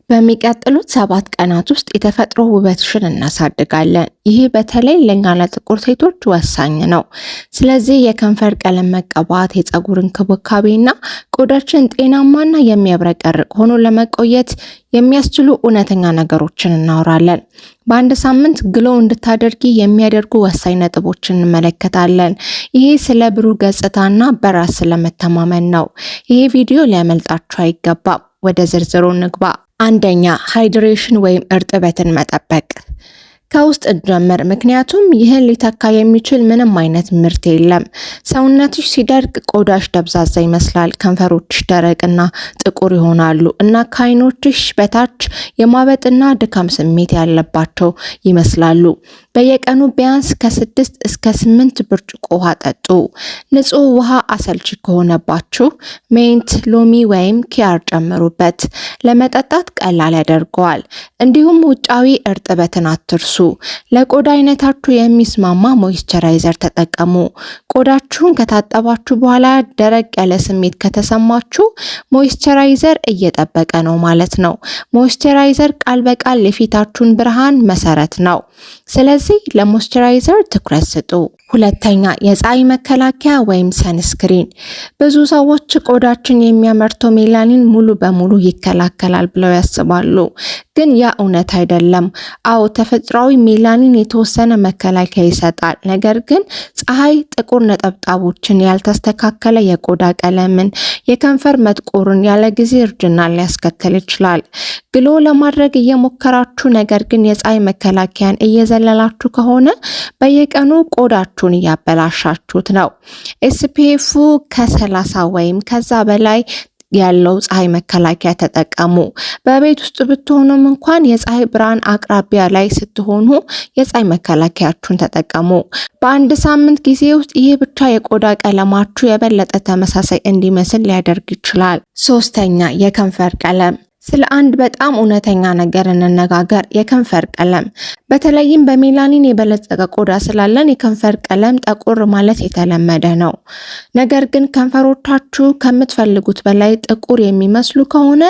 በሚቀጥሉት 7 ቀናት ውስጥ የተፈጥሮ ውበትሽን እናሳድጋለን። ይህ በተለይ ለኛ ለጥቁር ሴቶች ወሳኝ ነው። ስለዚህ የከንፈር ቀለም መቀባት፣ የፀጉር እንክብካቤና ቆዳችን ጤናማና የሚያብረቀርቅ ሆኖ ለመቆየት የሚያስችሉ እውነተኛ ነገሮችን እናወራለን። በአንድ ሳምንት ግሎ እንድታደርጊ የሚያደርጉ ወሳኝ ነጥቦችን እንመለከታለን። ይሄ ስለ ብሩህ ገጽታና በራስ ስለመተማመን ነው። ይሄ ቪዲዮ ሊያመልጣችሁ አይገባም። ወደ ዝርዝሩ እንግባ። አንደኛ፣ ሃይድሬሽን ወይም እርጥበትን መጠበቅ። ከውስጥ እንጀምር፣ ምክንያቱም ይህን ሊተካ የሚችል ምንም አይነት ምርት የለም። ሰውነትሽ ሲደርቅ ቆዳሽ ደብዛዛ ይመስላል፣ ከንፈሮችሽ ደረቅና ጥቁር ይሆናሉ እና ከዓይኖችሽ በታች የማበጥና ድካም ስሜት ያለባቸው ይመስላሉ። በየቀኑ ቢያንስ ከ6 እስከ 8 ብርጭቆ ውሃ ጠጡ። ንጹህ ውሃ አሰልቺ ከሆነባችሁ ሜንት፣ ሎሚ ወይም ኪያር ጨምሩበት። ለመጠጣት ቀላል ያደርገዋል። እንዲሁም ውጫዊ እርጥበትን አትርሱ። ለቆዳ አይነታችሁ የሚስማማ ሞይስቸራይዘር ተጠቀሙ። ቆዳችሁን ከታጠባችሁ በኋላ ደረቅ ያለ ስሜት ከተሰማችሁ ሞይስቸራይዘር እየጠበቀ ነው ማለት ነው። ሞይስቸራይዘር ቃል በቃል የፊታችሁን ብርሃን መሰረት ነው። ስለዚህ ለሞይስቸራይዘር ትኩረት ስጡ። ሁለተኛ፣ የፀሐይ መከላከያ ወይም ሰንስክሪን። ብዙ ሰዎች ቆዳችን የሚያመርተው ሜላኒን ሙሉ በሙሉ ይከላከላል ብለው ያስባሉ፣ ግን ያ እውነት አይደለም። አዎ፣ ተፈጥሯዊ ሜላኒን የተወሰነ መከላከያ ይሰጣል፣ ነገር ግን ፀሐይ ጥቁር ነጠብጣቦችን፣ ያልተስተካከለ የቆዳ ቀለምን፣ የከንፈር መጥቆርን፣ ያለ ጊዜ እርጅናን ሊያስከትል ይችላል። ግሎ ለማድረግ እየሞከራችሁ ነገር ግን የፀሐይ መከላከያን እየዘለላችሁ ከሆነ በየቀኑ ቆዳችሁን እያበላሻችሁት ነው። ኤስፒኤፍ ከ30 ወይም ከዛ በላይ ያለው ፀሐይ መከላከያ ተጠቀሙ። በቤት ውስጥ ብትሆኑም እንኳን የፀሐይ ብርሃን አቅራቢያ ላይ ስትሆኑ የፀሐይ መከላከያችሁን ተጠቀሙ። በአንድ ሳምንት ጊዜ ውስጥ ይህ ብቻ የቆዳ ቀለማችሁ የበለጠ ተመሳሳይ እንዲመስል ሊያደርግ ይችላል። ሶስተኛ፣ የከንፈር ቀለም። ስለ አንድ በጣም እውነተኛ ነገር እንነጋገር፣ የከንፈር ቀለም። በተለይም በሜላኒን የበለጸገ ቆዳ ስላለን የከንፈር ቀለም ጠቆር ማለት የተለመደ ነው። ነገር ግን ከንፈሮቻችሁ ከምትፈልጉት በላይ ጥቁር የሚመስሉ ከሆነ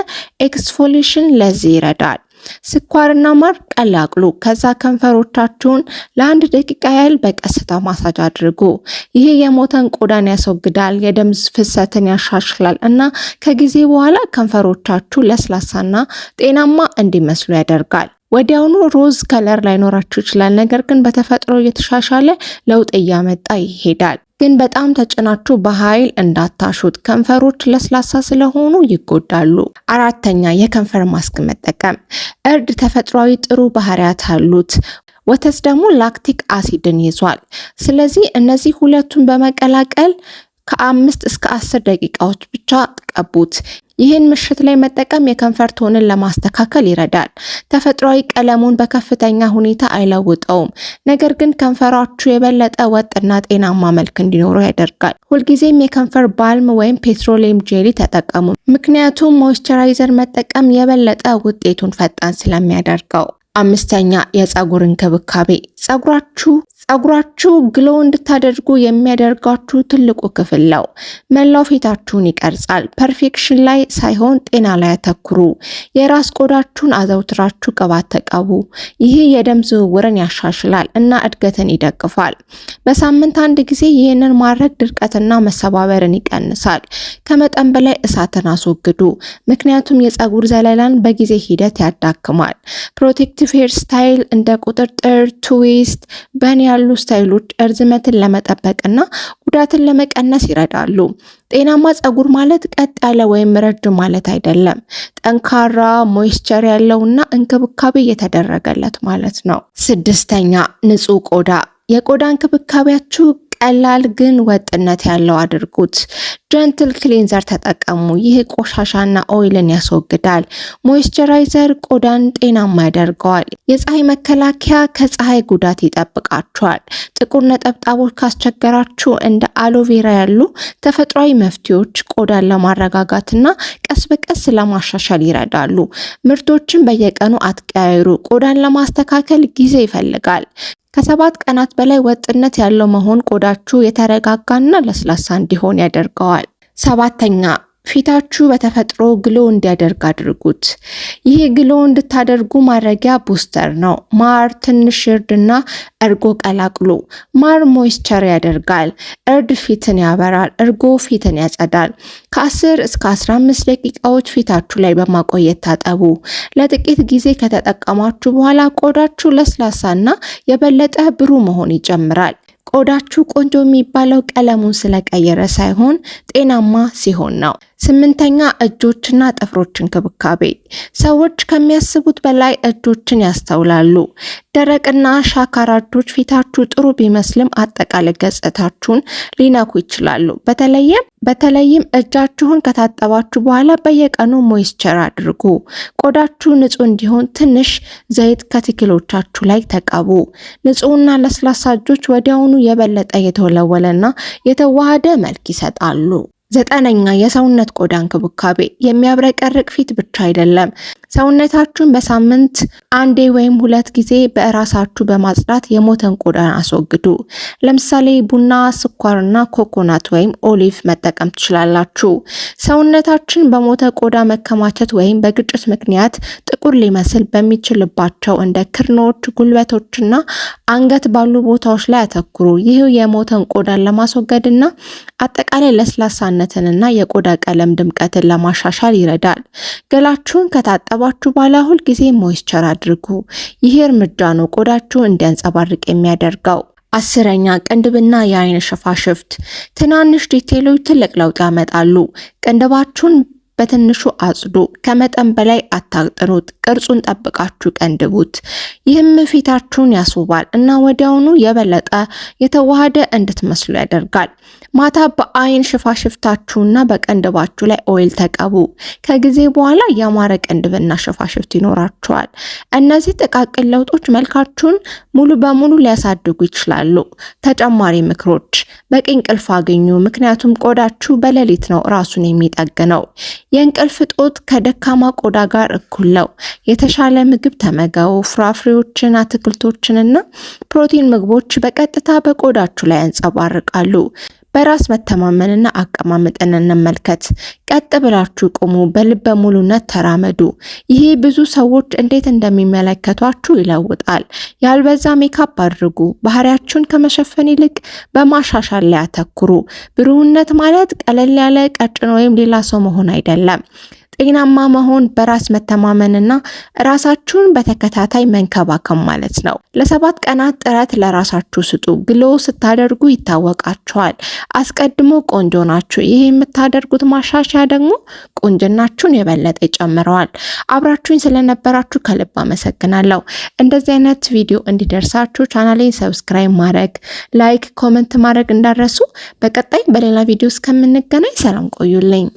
ኤክስፎሊሽን ለዚህ ይረዳል። ስኳርና ማር ቀላቅሉ። ከዛ ከንፈሮቻችሁን ለ1 ደቂቃ ያህል በቀስታ ማሳጅ አድርጉ። ይሄ የሞተን ቆዳን ያስወግዳል፣ የደም ፍሰትን ያሻሽላል እና ከጊዜ በኋላ ከንፈሮቻችሁ ለስላሳና ጤናማ እንዲመስሉ ያደርጋል። ወዲያውኑ ሮዝ ከለር ላይኖራችሁ ይችላል፣ ነገር ግን በተፈጥሮ እየተሻሻለ ለውጥ እያመጣ ይሄዳል። ግን በጣም ተጭናችሁ በኃይል እንዳታሹት፣ ከንፈሮች ለስላሳ ስለሆኑ ይጎዳሉ። አራተኛ፣ የከንፈር ማስክ መጠቀም። እርድ ተፈጥሯዊ ጥሩ ባህሪያት አሉት። ወተት ደግሞ ላክቲክ አሲድን ይዟል። ስለዚህ እነዚህ ሁለቱን በመቀላቀል ከ5 እስከ 10 ደቂቃዎች ብቻ ተቀቡት። ይህን ምሽት ላይ መጠቀም የከንፈር ቶንን ለማስተካከል ይረዳል። ተፈጥሯዊ ቀለሙን በከፍተኛ ሁኔታ አይለውጠውም፣ ነገር ግን ከንፈራችሁ የበለጠ ወጥና ጤናማ መልክ እንዲኖረው ያደርጋል። ሁልጊዜም የከንፈር ባልም ወይም ፔትሮሊየም ጄሊ ተጠቀሙ፣ ምክንያቱም ሞይስቸራይዘር መጠቀም የበለጠ ውጤቱን ፈጣን ስለሚያደርገው። አምስተኛ፣ የፀጉር እንክብካቤ። ፀጉራችሁ ግሎ እንድታደርጉ የሚያደርጋችሁ ትልቁ ክፍል ነው። መላው ፊታችሁን ይቀርጻል። ፐርፌክሽን ላይ ሳይሆን ጤና ላይ አተኩሩ። የራስ ቆዳችሁን አዘውትራችሁ ቅባት ተቀቡ። ይህ የደም ዝውውርን ያሻሽላል እና እድገትን ይደግፋል። በሳምንት 1 ጊዜ ይህንን ማድረግ ድርቀትና መሰባበርን ይቀንሳል። ከመጠን በላይ እሳትን አስወግዱ፣ ምክንያቱም የፀጉር ዘለላን በጊዜ ሂደት ያዳክማል። ፕሮቴክቲቭ ሄር ስታይል እንደ ቁጥርጥር፣ ትዊስት፣ በን ያሉ ስታይሎች እርዝመትን ለመጠበቅና ጉዳትን ለመቀነስ ይረዳሉ። ጤናማ ፀጉር ማለት ቀጥ ያለ ወይም ረጅም ማለት አይደለም። ጠንካራ ሞይስቸር ያለውና እንክብካቤ የተደረገለት ማለት ነው። ስድስተኛ፣ ንጹህ ቆዳ። የቆዳ እንክብካቤያችሁ ቀላል ግን ወጥነት ያለው አድርጉት። ጀንትል ክሊንዘር ተጠቀሙ። ይህ ቆሻሻና ኦይልን ያስወግዳል። ሞይስቸራይዘር ቆዳን ጤናማ ያደርገዋል። የፀሐይ መከላከያ ከፀሐይ ጉዳት ይጠብቃችኋል። ጥቁር ነጠብጣቦች ካስቸገራችሁ እንደ አሎቬራ ያሉ ተፈጥሯዊ መፍትሄዎች ቆዳን ለማረጋጋትና ቀስ በቀስ ለማሻሻል ይረዳሉ። ምርቶችን በየቀኑ አትቀያይሩ። ቆዳን ለማስተካከል ጊዜ ይፈልጋል። ከ7 ቀናት በላይ ወጥነት ያለው መሆን ቆዳችሁ የተረጋጋና ለስላሳ እንዲሆን ያደርገዋል። 7ኛ ፊታችሁ በተፈጥሮ ግሎ እንዲያደርግ አድርጉት። ይህ ግሎ እንድታደርጉ ማድረጊያ ቡስተር ነው። ማር፣ ትንሽ እርድና እርጎ ቀላቅሉ። ማር ሞይስቸር ያደርጋል፣ እርድ ፊትን ያበራል፣ እርጎ ፊትን ያጸዳል። ከ10 እስከ 15 ደቂቃዎች ፊታችሁ ላይ በማቆየት ታጠቡ። ለጥቂት ጊዜ ከተጠቀማችሁ በኋላ ቆዳችሁ ለስላሳና የበለጠ ብሩህ መሆን ይጀምራል። ቆዳችሁ ቆንጆ የሚባለው ቀለሙን ስለቀየረ ሳይሆን ጤናማ ሲሆን ነው። 8ኛ እጆችና ጥፍሮች እንክብካቤ። ሰዎች ከሚያስቡት በላይ እጆችን ያስተውላሉ። ደረቅና ሻካራ እጆች ፊታችሁ ጥሩ ቢመስልም አጠቃላይ ገጽታችሁን ሊነኩ ይችላሉ። በተለይም እጃችሁን ከታጠባችሁ በኋላ በየቀኑ ሞይስቸር አድርጉ። ቆዳችሁ ንጹህ እንዲሆን ትንሽ ዘይት ከትክሎቻችሁ ላይ ተቀቡ። ንጹህና ለስላሳ እጆች ወዲያውኑ የበለጠ የተወለወለና የተዋሃደ መልክ ይሰጣሉ። 9ኛ የሰውነት ቆዳ እንክብካቤ። የሚያብረቀርቅ ፊት ብቻ አይደለም። ሰውነታችሁን በሳምንት 1 ወይም 2 ጊዜ በራሳችሁ በማጽዳት የሞተን ቆዳን አስወግዱ። ለምሳሌ ቡና፣ ስኳርና ኮኮናት ወይም ኦሊቭ መጠቀም ትችላላችሁ። ሰውነታችን በሞተ ቆዳ መከማቸት ወይም በግጭት ምክንያት ጥቁር ሊመስል በሚችልባቸው እንደ ክርኖች፣ ጉልበቶችና አንገት ባሉ ቦታዎች ላይ አተኩሩ። ይህ የሞተን ቆዳን ለማስወገድና አጠቃላይ ለስላሳነትንና የቆዳ ቀለም ድምቀትን ለማሻሻል ይረዳል። ገላችሁን ከታጠባችሁ በኋላ ሁል ጊዜ ሞይስቸር አድርጉ። ይህ እርምጃ ነው ቆዳችሁ እንዲያንጸባርቅ የሚያደርገው። 10ኛ ቅንድብና የአይን ሽፋሽፍት። ትናንሽ ዲቴሎች ትልቅ ለውጥ ያመጣሉ። ቅንድባችሁን በትንሹ አጽዱ። ከመጠን በላይ አታቅጥኑት። ቅርጹን ጠብቃችሁ ቀንድቡት። ይህም ፊታችሁን ያስውባል እና ወዲያውኑ የበለጠ የተዋሃደ እንድትመስሉ ያደርጋል። ማታ በአይን ሽፋሽፍታችሁና በቀንድባችሁ ላይ ኦይል ተቀቡ። ከጊዜ በኋላ ያማረ ቅንድብና ሽፋሽፍት ይኖራችኋል። እነዚህ ጥቃቅን ለውጦች መልካችሁን ሙሉ በሙሉ ሊያሳድጉ ይችላሉ። ተጨማሪ ምክሮች፣ በቂ እንቅልፍ አግኙ፣ ምክንያቱም ቆዳችሁ በሌሊት ነው ራሱን የሚጠግነው። የእንቅልፍ እጦት ከደካማ ቆዳ ጋር እኩል ነው። የተሻለ ምግብ ተመገቡ። ፍራፍሬዎችን፣ አትክልቶችንና ፕሮቲን ምግቦች በቀጥታ በቆዳችሁ ላይ ያንጸባርቃሉ። በራስ መተማመንና አቀማመጥን እንመልከት። ቀጥ ብላችሁ ቁሙ። በልበ ሙሉነት ተራመዱ። ይሄ ብዙ ሰዎች እንዴት እንደሚመለከቷችሁ ይለውጣል። ያልበዛ ሜካፕ አድርጉ። ባህሪያችሁን ከመሸፈን ይልቅ በማሻሻል ላይ አተኩሩ። ብሩህነት ማለት ቀለል ያለ ቀጭን ወይም ሌላ ሰው መሆን አይደለም። ጤናማ መሆን በራስ መተማመንና ራሳችሁን በተከታታይ መንከባከብ ማለት ነው። ለ7 ቀናት ጥረት ለራሳችሁ ስጡ። ግሎ ስታደርጉ ይታወቃችኋል። አስቀድሞ ቆንጆ ናችሁ። ይሄ የምታደርጉት ማሻሻያ ደግሞ ቁንጅናችሁን የበለጠ ይጨምረዋል። አብራችሁኝ ስለነበራችሁ ከልብ አመሰግናለሁ። እንደዚህ አይነት ቪዲዮ እንዲደርሳችሁ ቻናሌን ሰብስክራይብ ማድረግ፣ ላይክ፣ ኮመንት ማድረግ እንዳረሱ። በቀጣይ በሌላ ቪዲዮ እስከምንገናኝ ሰላም ቆዩልኝ።